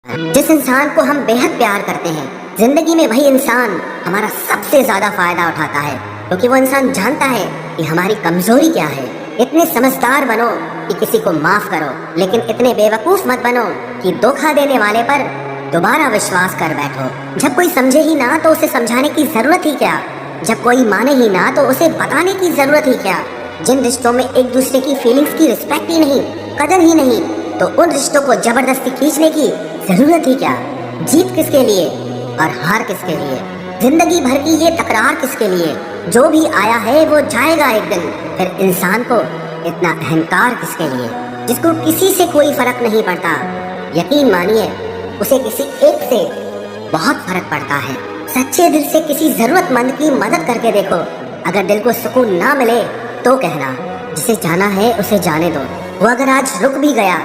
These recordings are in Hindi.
जिस इंसान को हम बेहद प्यार करते हैं, जिंदगी में वही इंसान हमारा सबसे ज्यादा फायदा उठाता है, क्योंकि वो इंसान जानता है कि हमारी कमजोरी क्या है। इतने समझदार बनो कि किसी को माफ करो, लेकिन इतने बेवकूफ मत बनो कि धोखा देने वाले पर दोबारा विश्वास कर बैठो। जब कोई समझे ही ना तो उसे समझाने की जरूरत ही क्या, जब कोई माने ही ना तो उसे बताने की जरूरत ही क्या। जिन रिश्तों में एक दूसरे की फीलिंग्स की रिस्पेक्ट ही नहीं, कदर ही नहीं, तो उन रिश्तों को जबरदस्ती खींचने की जरूरत ही क्या। जीत किसके लिए और हार किसके लिए, जिंदगी भर की ये तकरार किसके लिए। जो भी आया है वो जाएगा एक दिन, फिर इंसान को इतना अहंकार किसके लिए, जिसको किसी से कोई फर्क नहीं पड़ता। यकीन मानिए उसे किसी एक से बहुत फर्क पड़ता है। सच्चे दिल से किसी जरूरतमंद की मदद करके देखो, अगर दिल को सुकून ना मिले तो कहना, जिसे जाना है उसे जाने दो। वो अगर आज रुक भी गया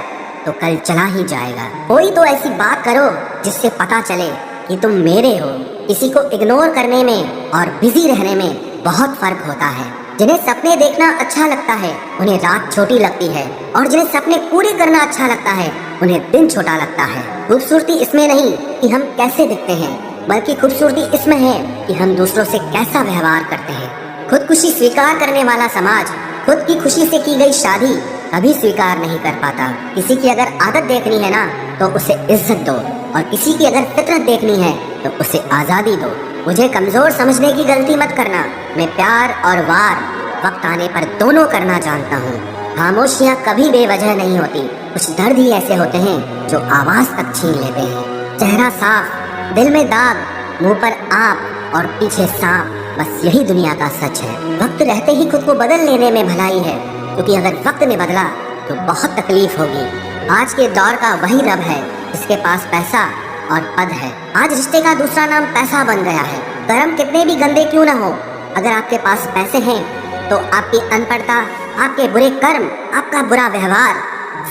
तो कल चला ही जाएगा। कोई तो ऐसी बात करो जिससे पता चले कि तुम मेरे हो। किसी को इग्नोर करने में और बिजी रहने में बहुत फर्क होता है। जिन्हें सपने देखना अच्छा लगता है उन्हें रात छोटी लगती है, और जिन्हें सपने पूरे करना अच्छा लगता है उन्हें दिन छोटा लगता है। खूबसूरती इसमें नहीं कि हम कैसे दिखते हैं, बल्कि खूबसूरती इसमें है कि हम दूसरों से कैसा व्यवहार करते हैं। खुदकुशी स्वीकार करने वाला समाज खुद की खुशी से की गई शादी कभी स्वीकार नहीं कर पाता। किसी की अगर आदत देखनी है ना तो उसे इज्जत दो, और किसी की अगर फितरत देखनी है तो उसे आजादी दो। मुझे कमजोर समझने की गलती मत करना। मैं प्यार और वार वक्त आने पर दोनों करना जानता हूँ। खामोशियाँ कभी बेवजह नहीं होती, कुछ दर्द ही ऐसे होते हैं जो आवाज तक छीन लेते हैं। चेहरा साफ, दिल में दाग, मुंह पर आप और पीछे सांप, बस यही दुनिया का सच है। वक्त रहते ही खुद को बदल लेने में भलाई है, क्योंकि अगर वक्त ने बदला तो बहुत तकलीफ होगी। आज के दौर का वही रब है जिसके पास पैसा और पद है। आज रिश्ते का दूसरा नाम पैसा बन गया है। कर्म कितने भी गंदे क्यों ना हो, अगर आपके पास पैसे हैं तो आपकी अनपढ़ता, आपके बुरे कर्म, आपका बुरा व्यवहार,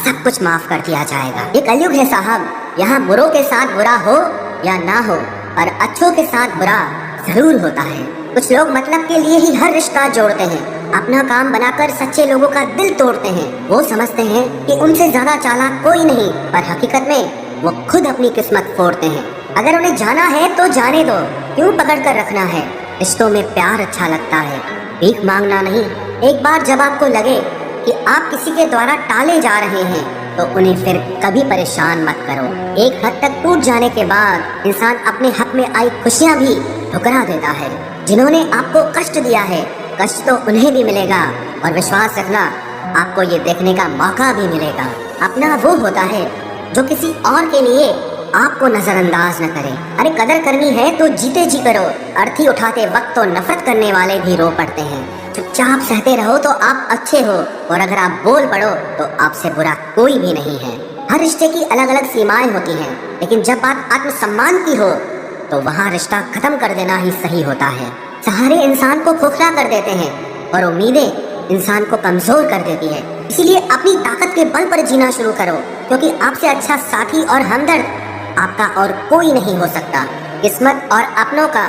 सब कुछ माफ कर दिया जाएगा। ये कलयुग है साहब, यहाँ बुरों के साथ बुरा हो या ना हो, पर अच्छों के साथ बुरा जरूर होता है। कुछ लोग मतलब के लिए ही हर रिश्ता जोड़ते हैं, अपना काम बनाकर सच्चे लोगों का दिल तोड़ते हैं। वो समझते हैं कि उनसे ज्यादा चालाक कोई नहीं, पर हकीकत में वो खुद अपनी किस्मत फोड़ते हैं। अगर उन्हें जाना है तो जाने दो, क्यों पकड़ कर रखना है। रिश्तों में प्यार अच्छा लगता है, भीख मांगना नहीं। एक बार जब आपको लगे कि आप किसी के द्वारा टाले जा रहे हैं तो उन्हें फिर कभी परेशान मत करो। एक हद तक टूट जाने के बाद इंसान अपने हक में आई खुशियाँ भी ठुकरा देता है। जिन्होंने आपको कष्ट दिया है, कष्ट तो उन्हें भी मिलेगा, और विश्वास रखना आपको ये देखने का मौका भी मिलेगा। अपना वो होता है जो किसी और के लिए आपको नजरअंदाज न करे। अरे कदर करनी है तो जीते जी करो। अर्थी उठाते वक्त तो नफरत करने वाले भी रो पड़ते हैं। चुपचाप सहते रहो तो आप अच्छे हो, और अगर आप बोल पड़ो तो आपसे बुरा कोई भी नहीं है। हर रिश्ते की अलग अलग सीमाएं होती हैं, लेकिन जब बात आत्मसम्मान की हो तो वहाँ रिश्ता खत्म कर देना ही सही होता है। सहारे इंसान को खोखला कर देते हैं और उम्मीदें इंसान को कमजोर कर देती है। इसीलिए अपनी ताकत के बल पर जीना शुरू करो, क्योंकि आपसे अच्छा साथी और हमदर्द आपका और कोई नहीं हो सकता। किस्मत और अपनों का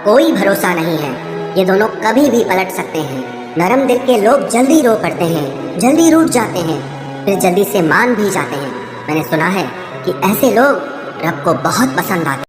कोई भरोसा नहीं है, ये दोनों कभी भी पलट सकते हैं। नरम दिल के लोग जल्दी रो पड़ते हैं, जल्दी रूठ जाते हैं, फिर जल्दी से मान भी जाते हैं। मैंने सुना है कि ऐसे लोग रब को बहुत पसंद आते हैं।